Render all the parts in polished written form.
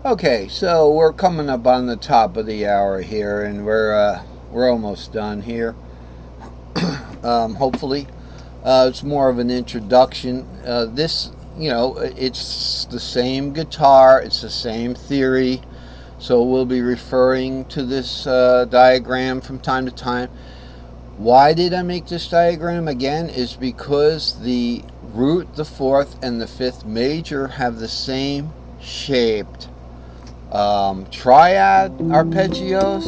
Okay, so we're coming up on the top of the hour here, and we're almost done here. Hopefully, it's more of an introduction. This, it's the same guitar, it's the same theory. So we'll be referring to this diagram from time to time. Why did I make this diagram again? Is because the root, the fourth, and the fifth major have the same shaped triad arpeggios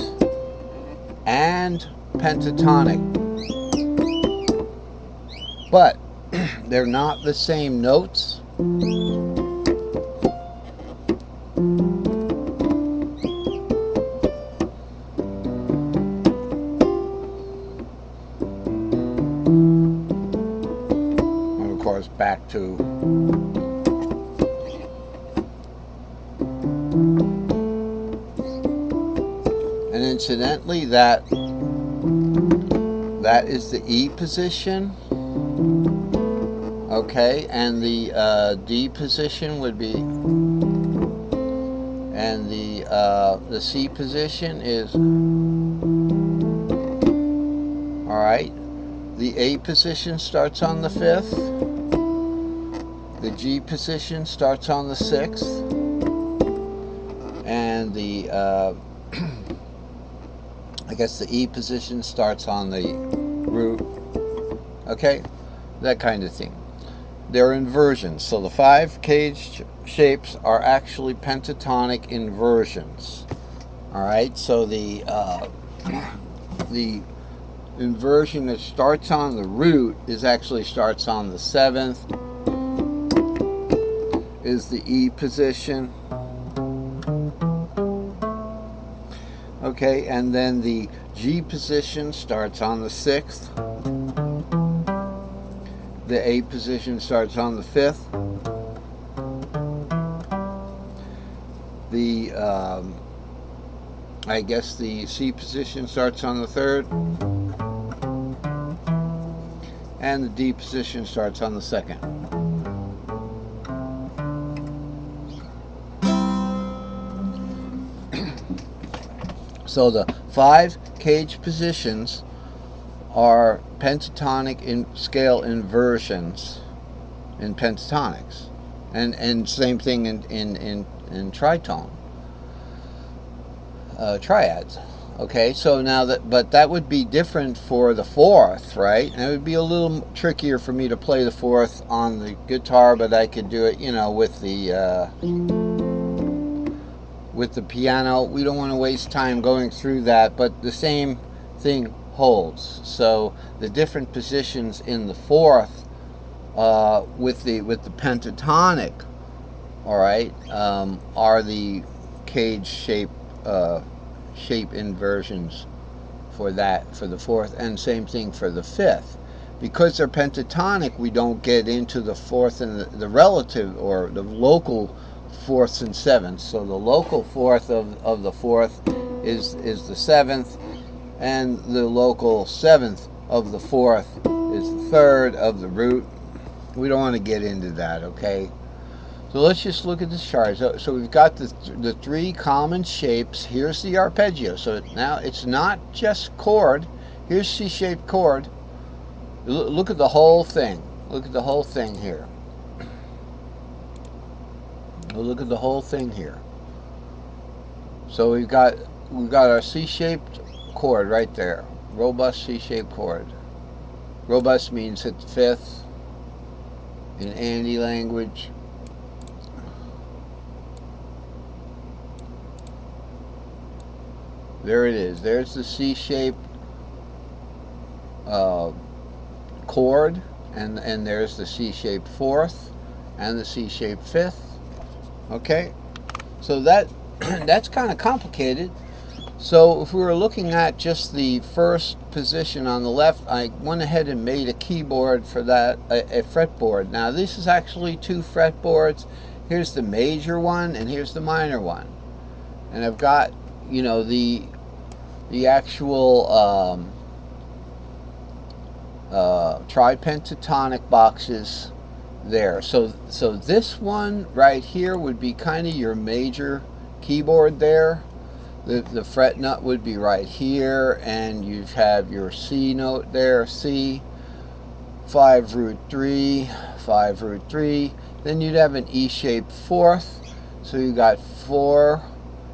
and pentatonic, but they're not the same notes. And of course, back to and incidentally, that is the E position, okay, and the D position would be, and the C position is, all right. The A position starts on the fifth. The G position starts on the sixth, and the I guess the E position starts on the root. Okay, that kind of thing. They're inversions. So the 5 cage shapes are actually pentatonic inversions. All right. So the inversion that starts on the root actually starts on the 7th. Is the E position. Okay, and then the G position starts on the 6th. The A position starts on the 5th. The I guess the C position starts on the 3rd. And the D position starts on the 2nd. So the 5 cage positions are pentatonic in scale inversions in pentatonics, and same thing in tritone triads. Okay, so now that would be different for the 4th, right? And it would be a little trickier for me to play the 4th on the guitar, but I could do it, with the piano. We don't want to waste time going through that, but the same thing holds. So the different positions in the 4th with the pentatonic, all right, are the cage shape inversions for the 4th, and same thing for the 5th. Because they're pentatonic, we don't get into the 4th and the relative or the local 4ths and 7ths. So the local 4th of the 4th is the 7th, and the local 7th of the 4th is the 3rd of the root. We don't want to get into that, okay? So let's just look at this chart. So we've got the 3 common shapes. Here's the arpeggio. So now it's not just chord. Here's C-shaped chord. Look at the whole thing. Look at the whole thing here. Look at the whole thing here. So we've got our C-shaped chord right there. Robust C-shaped chord. Robust means hit the 5th in Andy language. There it is. There's the C-shaped chord, and there's the C-shaped 4th and the C-shaped 5th. Okay, so that's kind of complicated. So if we were looking at just the first position on the left, I went ahead and made a keyboard for that, a fretboard. Now this is actually 2 fretboards. Here's the major one and here's the minor one, and I've got the actual tripentatonic boxes there. So this one right here would be kind of your major keyboard there. The fret nut would be right here, and you have your C note there, C, 5 root 3, 5 root 3. Then you'd have an E-shaped fourth. So you got 4,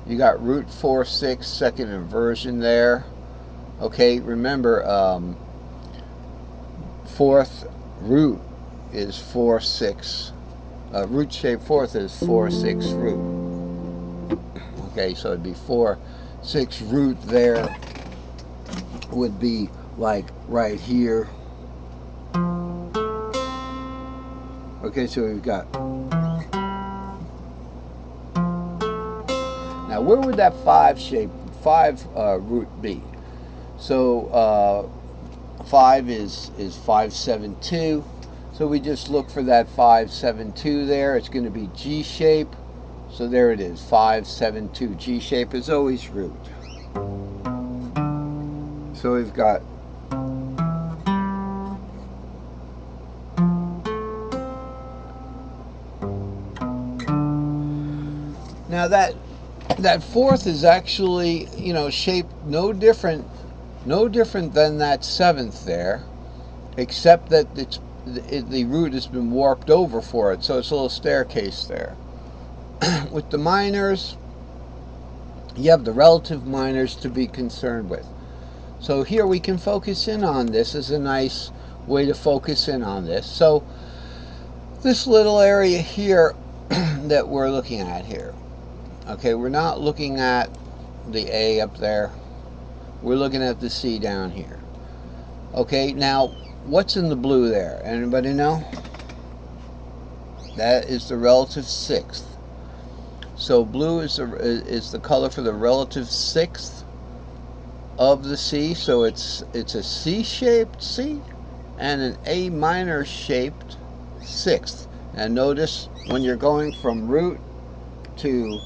you got root 4, 6, second inversion there. Okay, remember, fourth root is 4, 6. Root shaped fourth is 4, 6 root. Okay, so it'd be 4, 6 root there would be like right here. Okay, so we've got. Now, where would that 5 root be? So 5 is 5, 7, 2. So we just look for that 5, 7, 2 there. It's going to be G shape. So there it is, 5, 7, 2. G shape is always root. So we've got now that fourth is actually, shaped no different than that seventh there, except that the root has been warped over for it, so it's a little staircase there. With the minors, you have the relative minors to be concerned with. So here we can focus in on this as a nice way to focus in on this. So this little area here that we're looking at here, okay, we're not looking at the A up there, we're looking at the C down here. Okay, now what's in the blue there? Anybody know? That is the relative sixth. So blue is the color for the relative sixth of the C. So it's a C-shaped C and an A minor shaped sixth. And notice when you're going from root to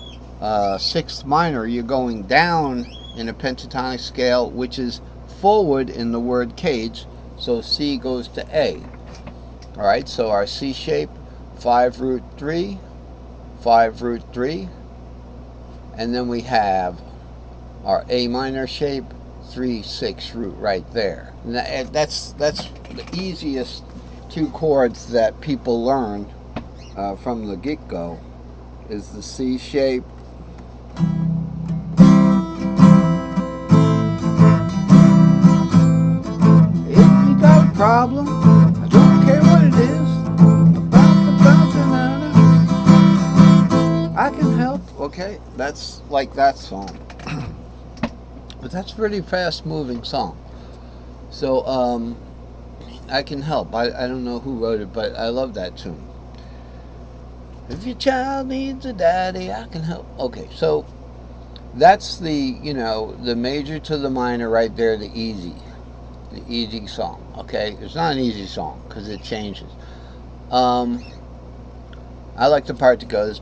sixth minor, you're going down in a pentatonic scale, which is forward in the word cage. So C goes to A. All right, so our C shape, 5 root 3, 5 root 3, and then we have our A minor shape, 3, 6 root right there. And that's the easiest 2 chords that people learn from the get-go, is the C shape. If you got a problem, I don't care what it is, about the bouncing I can help. Okay, that's like that song. But that's a pretty fast moving song. So I can help. I don't know who wrote it, but I love that tune. If your child needs a daddy, I can help. Okay, so that's the the major to the minor right there, the easy song. Okay, it's not an easy song because it changes. I like the part that goes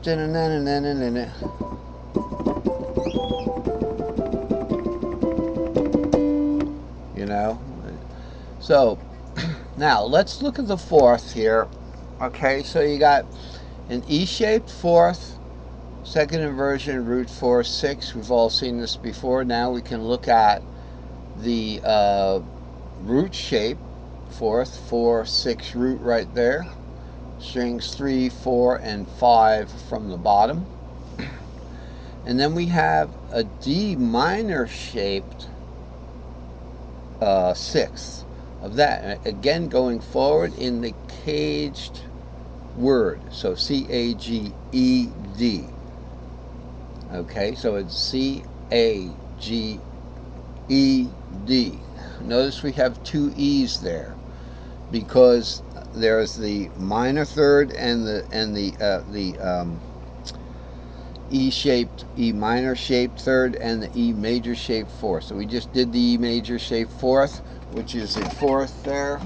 So now let's look at the fourth here. Okay, so you got an E-shaped fourth, second inversion, root 4, 6. We've all seen this before. Now we can look at the root shape, fourth, 4, 6 root right there. Strings 3, 4, and 5 from the bottom. And then we have a D minor shaped sixth of that. Again, going forward in the caged word. So C-A-G-E-D. Okay, so it's C-A-G-E-D. Notice we have 2 E's there because there's the minor third and the E-shaped, E minor shaped third and the E major shaped fourth. So we just did the E major shaped fourth, which is a fourth there.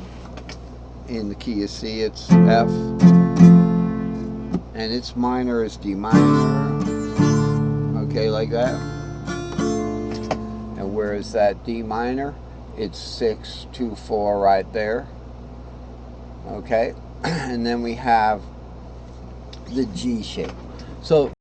In the key of C, it's F. And its minor is D minor. Okay, like that. And where is that D minor? It's 6, 2, 4 right there. Okay, and then we have the G shape. So